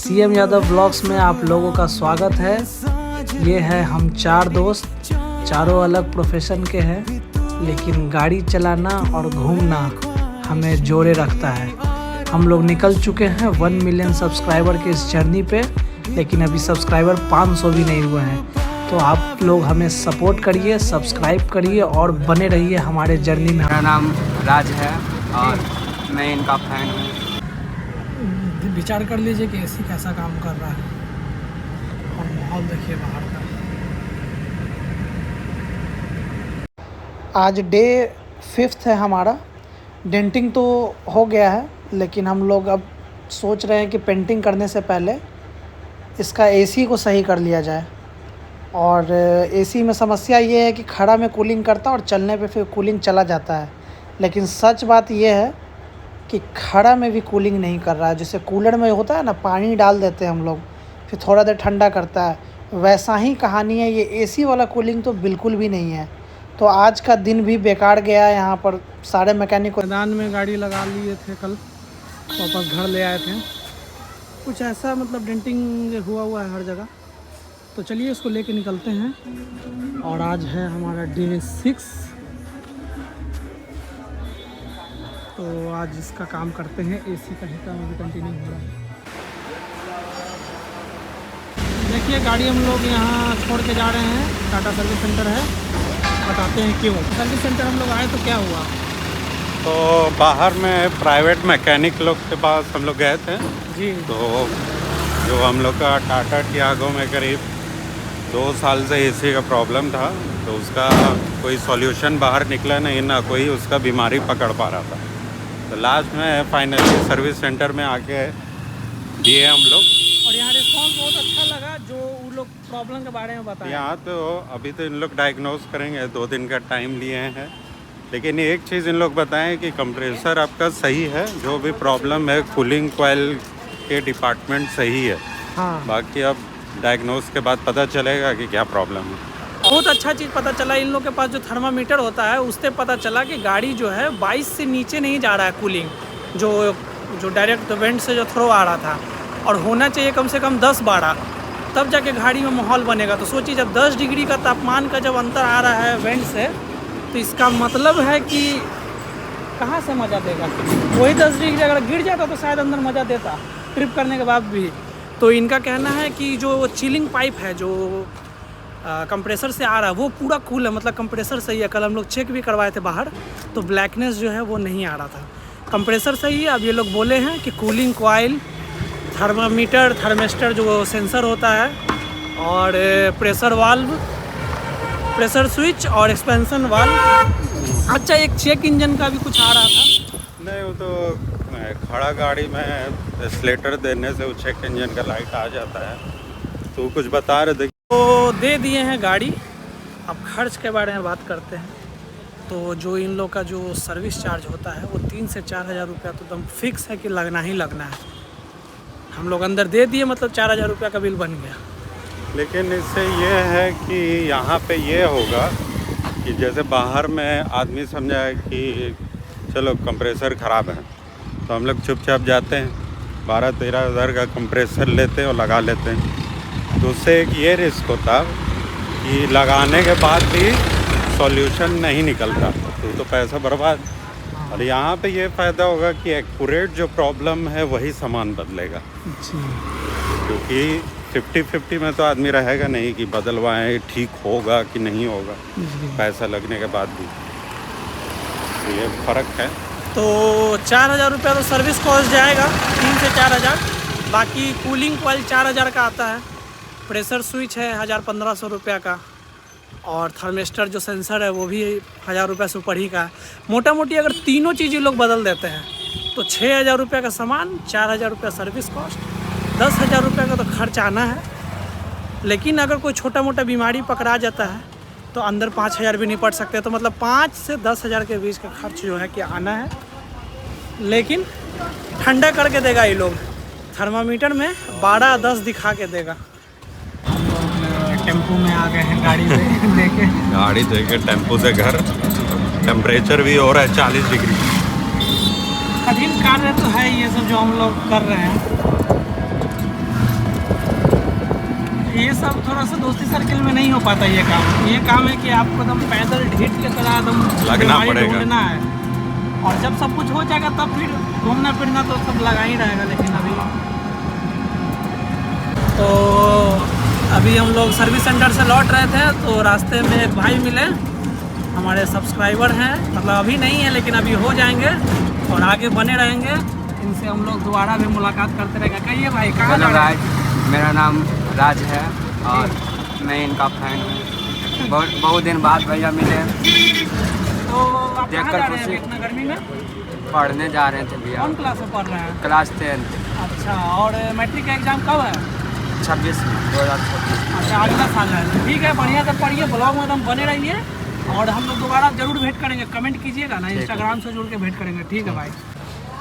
CM Yadav blogs में आप लोगों का स्वागत है। ये है हम चार दोस्त, चारों अलग प्रोफेशन के हैं, लेकिन गाड़ी चलाना और घूमना हमें जोड़े रखता है। हम लोग निकल चुके हैं 1 मिलियन सब्सक्राइबर के इस जर्नी पे, लेकिन अभी सब्सक्राइबर 500 भी नहीं हुए हैं। तो आप लोग हमें सपोर्ट करिए, सब्सक्राइब करिए और बने रहिए हमारे जर्नी में। मेरा नाम राज है और मैं इनका फैन हूँ। विचार कर लीजिए कि एसी कैसा काम कर रहा है और माहौल देखिए बाहर का। आज डे 5 है हमारा। डेंटिंग तो हो गया है, लेकिन हम लोग अब सोच रहे हैं कि पेंटिंग करने से पहले इसका एसी को सही कर लिया जाए। और एसी में समस्या ये है कि खड़ा में कूलिंग करता है और चलने पे फिर कूलिंग चला जाता है। लेकिन सच बात ये है कि खड़ा में भी कूलिंग नहीं कर रहा है। जैसे कूलर में होता है ना, पानी डाल देते हैं हम लोग, फिर थोड़ा देर ठंडा करता है, वैसा ही कहानी है। ये एसी वाला कूलिंग तो बिल्कुल भी नहीं है। तो आज का दिन भी बेकार गया है। यहाँ पर सारे मैकेनिक मैदान में गाड़ी लगा लिए थे, कल वापस घर ले आए थे। कुछ ऐसा मतलब डेंटिंग हुआ है हर जगह। तो चलिए इसको लेके निकलते हैं। और आज है हमारा डे 6। तो आज इसका काम करते हैं। एसी का ही काम अभी कंटिन्यू हो रहा है। देखिए गाड़ी हम लोग यहाँ छोड़ के जा रहे हैं। टाटा सर्विस सेंटर है, बताते हैं क्यों। सर्विस सेंटर हम लोग आए तो क्या हुआ? तो बाहर में प्राइवेट मैकेनिक लोग के पास हम लोग गए थे जी। तो जो हम लोग का टाटा टियागो में करीब 2 साल से एसी का प्रॉब्लम था, तो उसका कोई सॉल्यूशन बाहर निकला नहीं, ना कोई उसका बीमारी पकड़ पा रहा था। तो लास्ट में फाइनली सर्विस सेंटर में आके दिए हम लोग। और यहाँ रिस्पॉन्स बहुत अच्छा लगा जो उन लोग प्रॉब्लम के बारे में बताया। यहाँ तो अभी तो इन लोग डायग्नोज करेंगे, 2 दिन का टाइम लिए हैं। लेकिन एक चीज़ इन लोग बताएं कि कंप्रेसर आपका सही है, जो भी प्रॉब्लम है कूलिंग कॉइल के डिपार्टमेंट सही है। हाँ, बाकी अब डायग्नोज के बाद पता चलेगा कि क्या प्रॉब्लम है। बहुत अच्छा चीज़ पता चला। इन लोग के पास जो थर्मामीटर होता है उससे पता चला कि गाड़ी जो है 22 से नीचे नहीं जा रहा है कूलिंग, जो डायरेक्ट वेंट से जो थ्रो आ रहा था। और होना चाहिए कम से कम 10-12, तब जाके गाड़ी में माहौल बनेगा। तो सोचिए जब 10 डिग्री का तापमान का जब अंतर आ रहा है वेंट से, तो इसका मतलब है कि कहाँ से मज़ा देगा। वही 10 डिग्री अगर गिर जाता तो शायद अंदर मज़ा देता ट्रिप करने के बाद भी। तो इनका कहना है कि जो चिलिंग पाइप है जो कंप्रेसर से आ रहा है वो पूरा कूल है, मतलब कंप्रेसर सही है। कल हम लोग चेक भी करवाए थे बाहर, तो ब्लैकनेस जो है वो नहीं आ रहा था। कंप्रेसर सही है। अब ये लोग बोले हैं कि कूलिंग कॉइल, थर्मामीटर, थर्मिस्टर जो सेंसर होता है, और प्रेशर वाल्व, प्रेशर स्विच और एक्सपेंशन वाल्व। अच्छा, एक चेक इंजन का भी कुछ आ रहा था। नहीं, वो तो खड़ा गाड़ी में स्लेटर देने से वो चेक इंजन का लाइट आ जाता है। तो कुछ बता रहे थे। तो दे दिए हैं गाड़ी। अब खर्च के बारे में बात करते हैं। तो जो इन लोग का जो सर्विस चार्ज होता है वो 3 से 4 हज़ार रुपया तो एकदम फिक्स है कि लगना ही लगना है। हम लोग अंदर दे दिए, मतलब 4 हज़ार रुपया का बिल बन गया। लेकिन इससे ये है कि यहाँ पे ये होगा कि जैसे बाहर में आदमी समझाए कि चलो कंप्रेसर ख़राब है, तो हम लोग चुपचाप जाते हैं, 12-13 हज़ार का कंप्रेसर लेते हैं और लगा लेते हैं। तो उससे एक ये रिस्क होता कि लगाने के बाद भी सॉल्यूशन नहीं निकलता, तो पैसा बर्बाद। और यहाँ पे ये फ़ायदा होगा कि एक्यूरेट जो प्रॉब्लम है वही सामान बदलेगा। क्योंकि 50-50 में तो आदमी रहेगा नहीं कि बदलवाएं ठीक होगा कि नहीं होगा पैसा लगने के बाद भी। तो ये फ़र्क है। तो 4 हज़ार रुपया तो सर्विस कॉस्ट जाएगा, 3 से 4 हज़ार। बाकी कूलिंग कॉइल 4 हज़ार का आता है, प्रेशर स्विच है 1000-1500 रुपया का, और थर्मिस्टर जो सेंसर है वो भी 1000 रुपये से ऊपर ही का है। मोटा मोटी अगर तीनों चीज़ें लोग बदल देते हैं तो 6 हज़ार रुपये का सामान, 4 हज़ार रुपया सर्विस कॉस्ट, 10 हज़ार रुपये का तो खर्च आना है। लेकिन अगर कोई छोटा मोटा बीमारी पकड़ा जाता है तो अंदर 5 हज़ार भी नहीं पड़ सकते। तो मतलब 5 से 10 हज़ार के बीच का खर्च जो है कि आना है। लेकिन ठंडा करके देगा ये लोग। थर्मामीटर में 12-10 दिखा के देगा। टेम्पो में आ गए हैं गाड़ी लेके। गाड़ी देके टेम्पो से घर। टेम्परेचर भी हो रहा है 40 डिग्री। कठिन कार्य तो है ये सब जो हम लोग कर रहे हैं। सब थोड़ा सा दोस्ती सर्किल में नहीं हो पाता ये काम। ये काम है कि आपको एकदम पैदल ढीठ के तरह एकदम लगना बीमारी पड़ेगा। ढूंढना है, और जब सब कुछ हो जाएगा तब फिर घूमना फिरना तो सब लगा ही रहेगा। लेकिन अभी तो अभी हम लोग सर्विस सेंटर से लौट रहे थे तो रास्ते में एक भाई मिले, हमारे सब्सक्राइबर हैं, मतलब अभी नहीं है लेकिन अभी हो जाएंगे और आगे बने रहेंगे। इनसे हम लोग दोबारा भी मुलाकात करते रहेंगे। कहिए भाई कहाँ जा हेलो रहे हैं? गाइस, मेरा नाम राज है और मैं इनका फैन हूँ। बहुत दिन बाद भैया मिले, तो आप कहाँ देखकर जा रहे हैं खुशी। इतना गर्मी में? पढ़ने जा रहे थे भैया, कौन क्लास में पढ़ रहे हैं? क्लास 10 अच्छा, और मैट्रिक का एग्ज़ाम कब है? 2026। अच्छा, अगला साल है। ठीक है, बढ़िया से पढ़िए, ब्लॉग में एकदम बने रहिए और हम लोग दोबारा जरूर भेंट करेंगे। कमेंट कीजिएगा ना, इंस्टाग्राम से जुड़ के भेंट करेंगे। ठीक है भाई।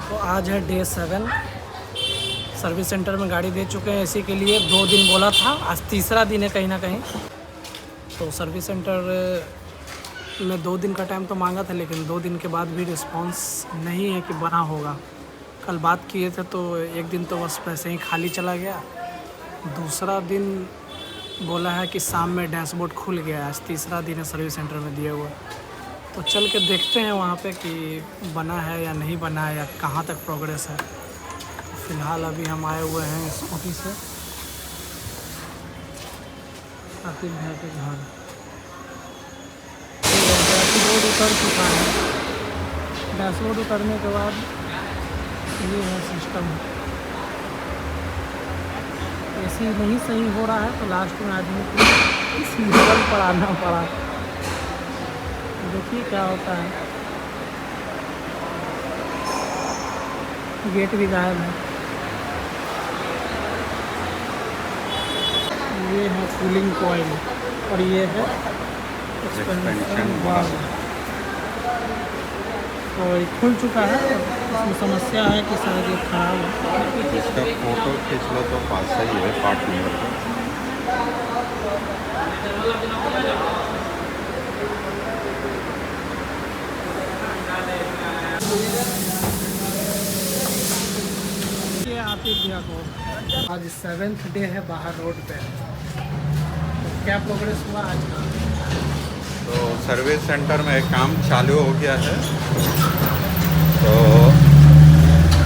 तो आज है डे 7, सर्विस सेंटर में गाड़ी दे चुके हैं इसी के लिए। 2 दिन बोला था, आज तीसरा दिन है कहीं ना कहीं। तो सर्विस सेंटर में 2 दिन का टाइम तो मांगा था, लेकिन 2 दिन के बाद भी रिस्पांस नहीं है कि बना होगा। कल बात किए थे तो एक दिन तो बस वैसे ही खाली चला गया, दूसरा दिन बोला है कि शाम में डैशबोर्ड खुल गया। आज तीसरा दिन है सर्विस सेंटर में दिए हुए, तो चल के देखते हैं वहाँ पे कि बना है या नहीं बना है या कहाँ तक प्रोग्रेस है। तो फिलहाल अभी हम आए हुए हैं स्कूटी से आतिफ भाई के घर। डैशबोर्ड उतर चुका है। डैशबोर्ड उतरने के बाद ये है सिस्टम। एसी नहीं सही हो रहा है तो लास्ट में आदमी को इस लेवल पर आना पड़ा। देखिए क्या होता है। गेट भी गायब है। ये है कूलिंग कॉइल और ये है एक्सपेंशन वाल्व। तो ये खुल चुका है, इसमें समस्या है कि शायद ये खराब है। इसका फोटो खींच लो तो पास ही है पार्ट नंबर का। ये आतिफ भैया को आज 7th डे है बाहर रोड पे। तो क्या प्रोग्रेस हुआ आज का? तो सर्विस सेंटर में काम चालू हो गया है। तो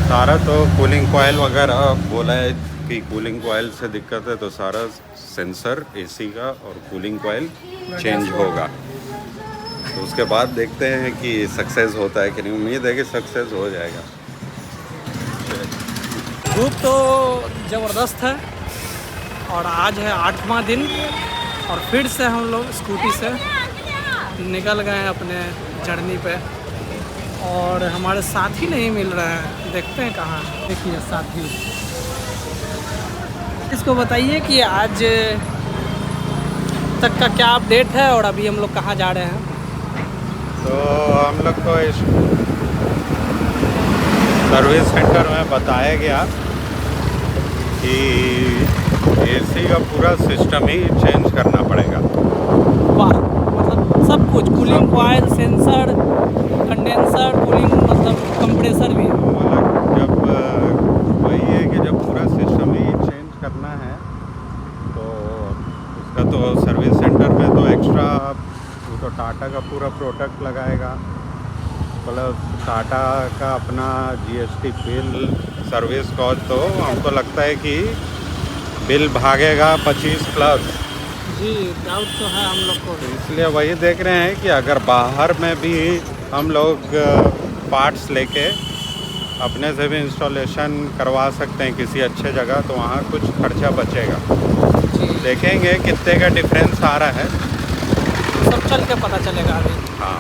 सारा तो कूलिंग कॉइल वगैरह बोला है कि कूलिंग कॉइल से दिक्कत है, तो सारा सेंसर एसी का और कूलिंग कॉइल चेंज होगा। तो उसके बाद देखते हैं कि सक्सेस होता है कि नहीं। उम्मीद है कि सक्सेस हो जाएगा। धूप तो ज़बरदस्त है और आज है 8वां दिन और फिर से हम लोग स्कूटी से निकल गए हैं अपने जर्नी पे और हमारे साथी नहीं मिल रहा है। देखते हैं कहाँ। देखिए साथी, इसको बताइए कि आज तक का क्या अपडेट है और अभी हम लोग कहाँ जा रहे हैं। तो हम लोग को इस सर्विस सेंटर में बताया गया कि एसी का पूरा सिस्टम ही चेंज करना पड़ेगा। वाह, मतलब सब कुछ, cooling coil, sensor, condenser, cooling मतलब कंप्रेसर भी। जब वही है कि जब पूरा सिस्टम ही चेंज करना है तो उसका तो सर्विस सेंटर में तो एक्स्ट्रा वो तो टाटा का पूरा प्रोडक्ट लगाएगा, प्लस टाटा का अपना जीएसटी बिल, सर्विस कॉस्ट, तो हमको लगता है कि बिल भागेगा 25+। जी, डाउट तो है हम लोग को। तो इसलिए वही देख रहे हैं कि अगर बाहर में भी हम लोग पार्ट्स लेके अपने से भी इंस्टॉलेशन करवा सकते हैं किसी अच्छे जगह, तो वहाँ कुछ खर्चा बचेगा। जी, देखेंगे कितने का डिफरेंस आ रहा है। सब चल के पता चलेगा अभी। हाँ,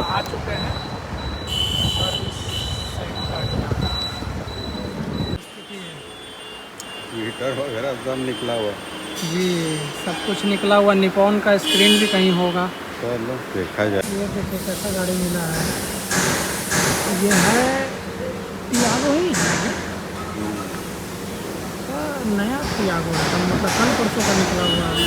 आ चुके हैं सर्विस सेंटर। हीटर वगैरह सब निकला हुआ। जी, सब कुछ निकला हुआ। निकॉन का स्क्रीन भी कहीं होगा। चलो देखा जाए। ये देखिए कैसा गाड़ी मिला है। ये है टियागो ही है, नया टियागो है, मतलब कल परसों का निकला हुआ है।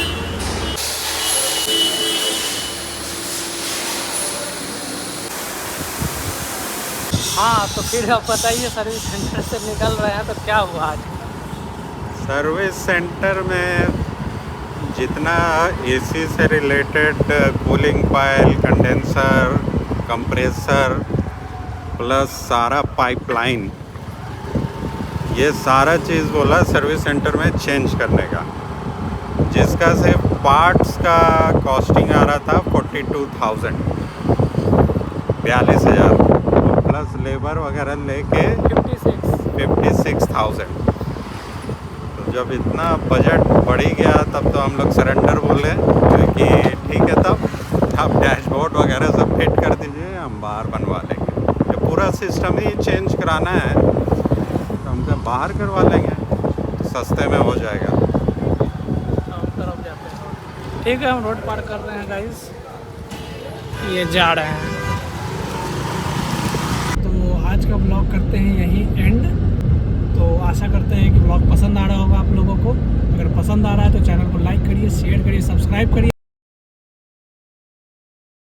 हाँ, तो फिर आप बताइए, सर्विस सेंटर से निकल रहे हैं तो क्या हुआ आज? सर्विस सेंटर में जितना एसी से related cooling coil, condenser, compressor plus सारा पाइपलाइन, ये सारा चीज़ बोला सर्विस सेंटर में चेंज करने का, जिसका सिर्फ पार्ट्स का कॉस्टिंग आ रहा था 42,000, 42,000 प्लस लेबर वगैरह लेके 56,000। तो जब इतना बजट बढ़ ही गया तब तो हम लोग सरेंडर बोले कि ठीक है, तब आप डैशबोर्ड वगैरह सब फिट कर दीजिए, हम बाहर बनवा लेंगे। ये पूरा सिस्टम ही चेंज कराना है तो हमसे बाहर करवा लेंगे, तो सस्ते में हो जाएगा। तरफ जाते हैं, ठीक है, हम रोड पार कर रहे हैं गाइस, ये जा रहे हैं। तो आज का ब्लॉग करते हैं यहीं एंड। तो आशा करते हैं कि ब्लॉग पसंद आ रहा होगा आप लोगों को। अगर पसंद आ रहा है तो चैनल को लाइक करिए, शेयर करिए, सब्सक्राइब करिए।